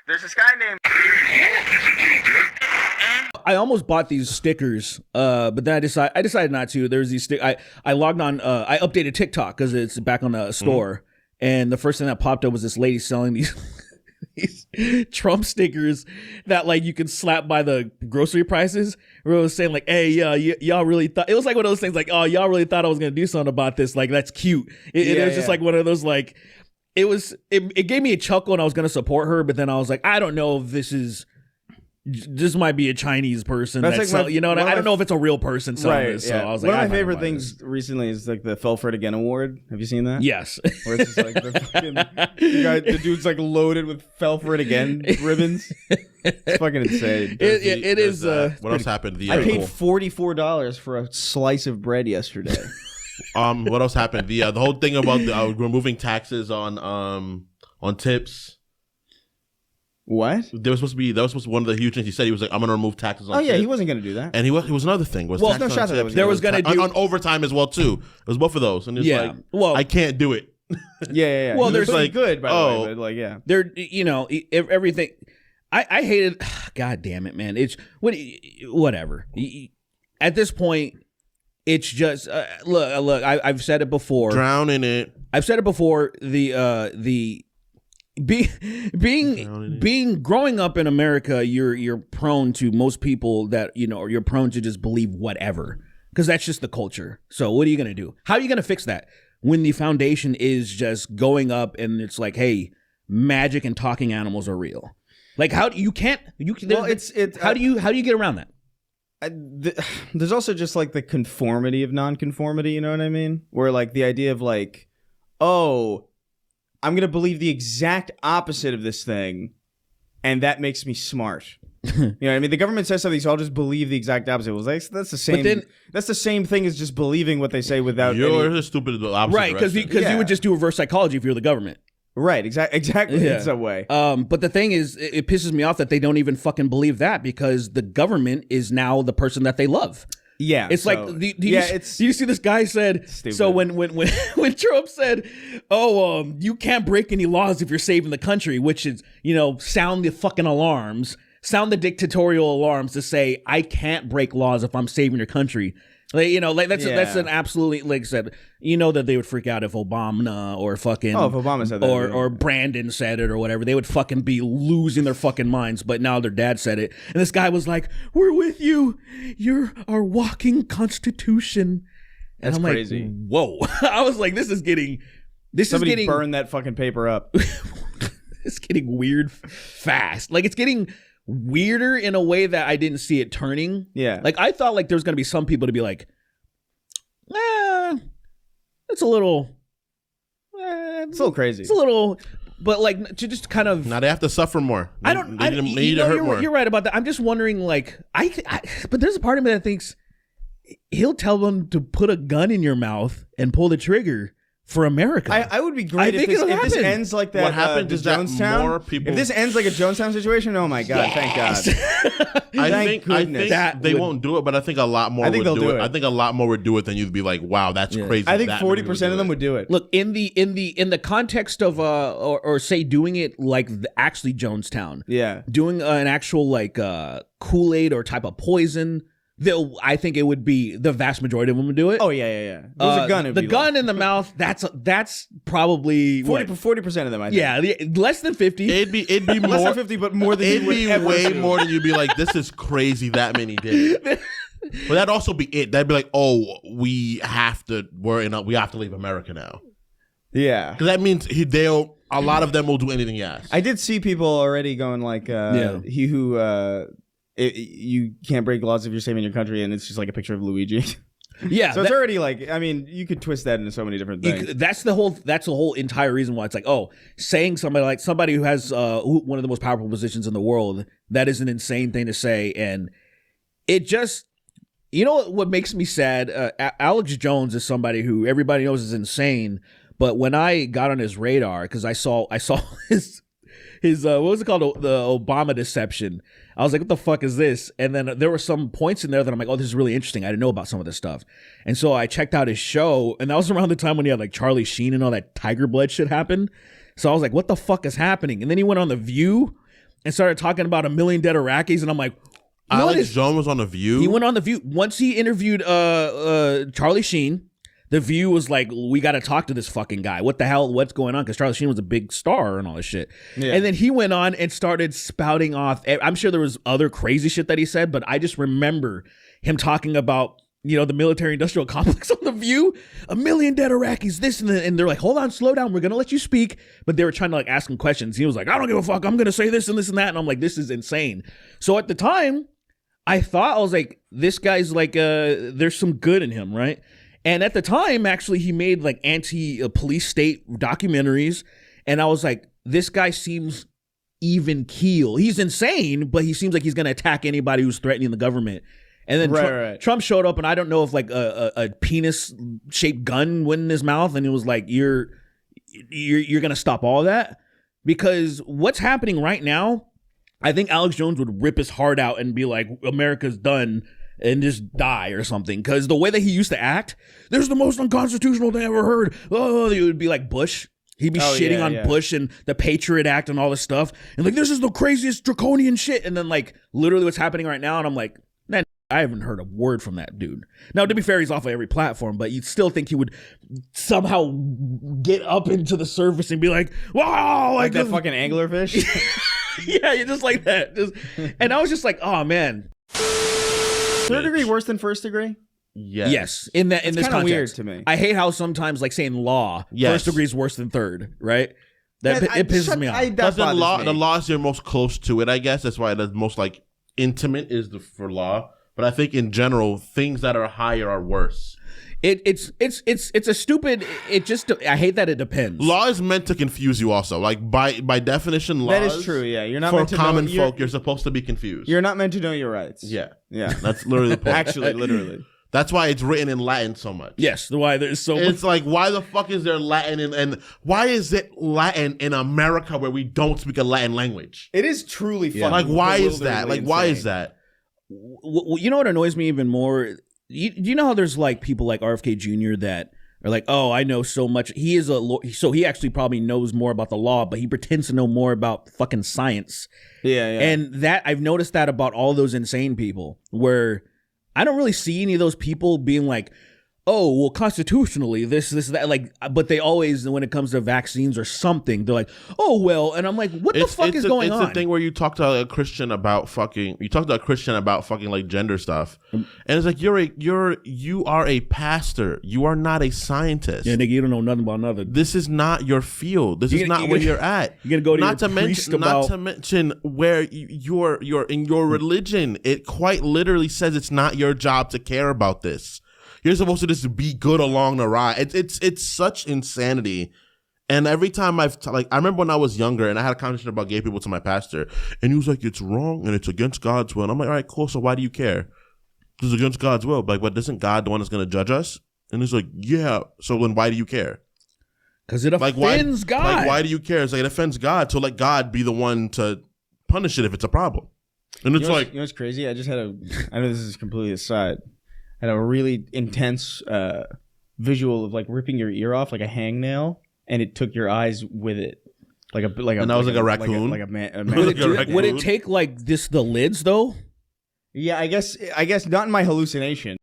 There's this guy named... I almost bought these stickers, but then I decided not to. There's these I logged on. I updated TikTok because it's back on the store, and the first thing that popped up was this lady selling these these Trump stickers that like you can slap by the grocery prices. Where it was saying like, "Hey, y'all really thought," it was like one of those things like, "Oh, y'all really thought I was gonna do something about this? Like that's cute." It was just like one of those like. It gave me a chuckle and I was going to support her, but then I was like, I don't know if this might be a Chinese person. That's like I don't know if it's a real person selling this. So I was like, one of my favorite things recently is like the Fell for It Again award. Have you seen that? Yes. Where it's just like the dude's like loaded with Fell for It Again ribbons. It's fucking insane. It is. What else happened? I paid $44 for a slice of bread yesterday. What else happened? The whole thing about removing taxes on tips. What? That was supposed to be one of the huge things he said. He was like, "I'm going to remove taxes on." Oh yeah, tips. he wasn't going to do that. And he was another thing. Was no shot that there was going to do on overtime as well too. It was both of those, and it's like, well, I can't do it. Yeah. Well, there's like good, by the way, but like there, everything. I hated. God damn it, man! It's whatever. At this point. It's just look. I've said it before. Drown in it. I've said it before. Being growing up in America, you're prone to most people that you're prone to just believe whatever because that's just the culture. So what are you gonna do? How are you gonna fix that when the foundation is just going up and it's like, hey, magic and talking animals are real? Like how do you can't you? Well, how do you get around that? There's also just like the conformity of non-conformity, you know what I mean? Where like the idea of like, oh, I'm going to believe the exact opposite of this thing and that makes me smart. You know what I mean? The government says something, so I'll just believe the exact opposite. Well, that's the same. That's the same thing as just believing what they say without. You're stupid. The opposite right? Because you would just do reverse psychology if you're the government. Right, exactly in some way. But the thing is, it pisses me off that they don't even fucking believe that because the government is now the person that they love. Yeah, it's like, do you see this guy said? Stupid. So when Trump said, "Oh, you can't break any laws if you're saving the country," which is sound the fucking alarms, sound the dictatorial alarms to say I can't break laws if I'm saving your country. That's an absolutely, like I said, that they would freak out if Obama or fucking if Obama said that or Brandon said it or whatever. They would fucking be losing their fucking minds. But now their dad said it, and this guy was like, "We're with you. You're our walking constitution." And I'm crazy. Like, whoa! I was like, somebody is getting burn that fucking paper up. It's getting weird fast. Like it's getting weirder in a way that I didn't see it turning. Yeah. Like I thought like there was going to be some people to be like, it's a little crazy. It's a little, but like to just kind of. Now they have to suffer more. They need to hurt more. You're right about that. I'm just wondering like, but there's a part of me that thinks he'll tell them to put a gun in your mouth and pull the trigger. For America, I would be great if this ends like that. What happened is Jonestown. More people. If this ends like a Jonestown situation, oh my god! Yes. Thank God. I think they won't do it, but I think a lot more. Would do it. I think a lot more would do it than you'd be like, "Wow, that's crazy." I think 40% of them would do it. Look in the context of or say doing it like actually Jonestown. Yeah, doing an actual like Kool-Aid or type of poison. I think it would be the vast majority of them would do it. Oh yeah. There's a gun. The gun in the mouth. That's probably 40% of them. I think. Yeah, less than 50. It'd be more less than 50, but more than it'd be way more than you'd be like, this is crazy. That many did it. But that'd also be it. That'd be like, oh, we have to leave America now. Yeah, because that means a lot of them will do anything he asks. I did see people already going like, he who. You can't break laws if you're saving your country, and it's just like a picture of Luigi. Yeah, so it's already like, I mean, you could twist that into so many different things. That's the whole entire reason why it's like, oh, saying somebody who has one of the most powerful positions in the world, that is an insane thing to say, and it just, what makes me sad. Alex Jones is somebody who everybody knows is insane, but when I got on his radar because I saw his what was it called, the Obama deception. I was like, what the fuck is this? And then there were some points in there that I'm like, oh, this is really interesting. I didn't know about some of this stuff. And so I checked out his show, and that was around the time when he had like Charlie Sheen and all that Tiger Blood shit happen. So I was like, what the fuck is happening? And then he went on The View, and started talking about 1 million dead Iraqis, and I'm like, Alex Jones was on The View. He went on The View. Once he interviewed Charlie Sheen, The View was like, we got to talk to this fucking guy. What the hell? What's going on? Because Charlie Sheen was a big star and all this shit. Yeah. And then he went on and started spouting off. I'm sure there was other crazy shit that he said, but I just remember him talking about, the military-industrial complex on The View. 1 million dead Iraqis, this and they're like, hold on, slow down. We're going to let you speak. But they were trying to like ask him questions. He was like, I don't give a fuck. I'm going to say this and this and that. And I'm like, this is insane. So at the time, I was like, this guy's like, there's some good in him, right? And at the time, actually, he made like anti-police state documentaries. And I was like, this guy seems even keel. He's insane, but he seems like he's going to attack anybody who's threatening the government. And then Trump showed up, and I don't know if like a penis-shaped gun went in his mouth, and it was like, you're going to stop all that? Because what's happening right now, I think Alex Jones would rip his heart out and be like, America's done, and just die or something. Because the way that he used to act, this is the most unconstitutional thing I ever heard. Oh, it would be like Bush. He'd be shitting on Bush and the Patriot Act and all this stuff. And like, this is the craziest draconian shit. And then like, literally what's happening right now. And I'm like, man, I haven't heard a word from that dude. Now, to be fair, he's off of every platform, but you'd still think he would somehow get up into the surface and be like, wow. Like that fucking anglerfish? Yeah, you're just like that. And I was just like, oh, man. Third degree worse than first degree? Yes. In this context, weird to me. I hate how sometimes like saying law, first degree is worse than third, right? It pisses me off. The law is your most close to it, I guess. That's why the most like intimate is for law. But I think in general, things that are higher are worse. It's a stupid. I hate that it depends. Law is meant to confuse you. Also, like by definition, law. That is true. Yeah, you're not for meant to common know, folk. You're supposed to be confused. You're not meant to know your rights. Yeah. That's literally the point. Actually, literally. That's why it's written in Latin so much. Yes, why there's so much. It's like, why the fuck is there Latin and why is it Latin in America where we don't speak a Latin language? It is truly fucking like, why is that? Like, why is that? You know what annoys me even more? You know how there's like people like RFK Jr. that are like, oh, I know so much. He is so he actually probably knows more about the law, but he pretends to know more about fucking science. Yeah. And that I've noticed that about all those insane people where I don't really see any of those people being like, oh, well, constitutionally, this, that, like, but they always, when it comes to vaccines or something, they're like, oh, well, and I'm like, what the fuck is going on? It's the thing where you talk to a Christian about fucking like gender stuff, and it's like, you are a pastor, you are not a scientist. Yeah, nigga, you don't know nothing about nothing. This is not your field. This is not where you're at. You're gonna go to not to mention where you're in your religion. It quite literally says it's not your job to care about this. You're supposed to just be good along the ride. It's such insanity. And every time I remember when I was younger and I had a conversation about gay people to my pastor, and he was like, it's wrong and it's against God's will. And I'm like, all right, cool. So why do you care? It's against God's will. Like, but isn't God the one that's going to judge us? And he's like, yeah. So then why do you care? Because it offends God. Like, why do you care? It's like, it offends God. So let God be the one to punish it if it's a problem. And it's you know what's crazy? I just had I know this is completely aside. Had a really intense visual of like ripping your ear off like a hangnail, and it took your eyes with it, and that was like a raccoon, like a man. Would it take like the lids though? Yeah, I guess not in my hallucination.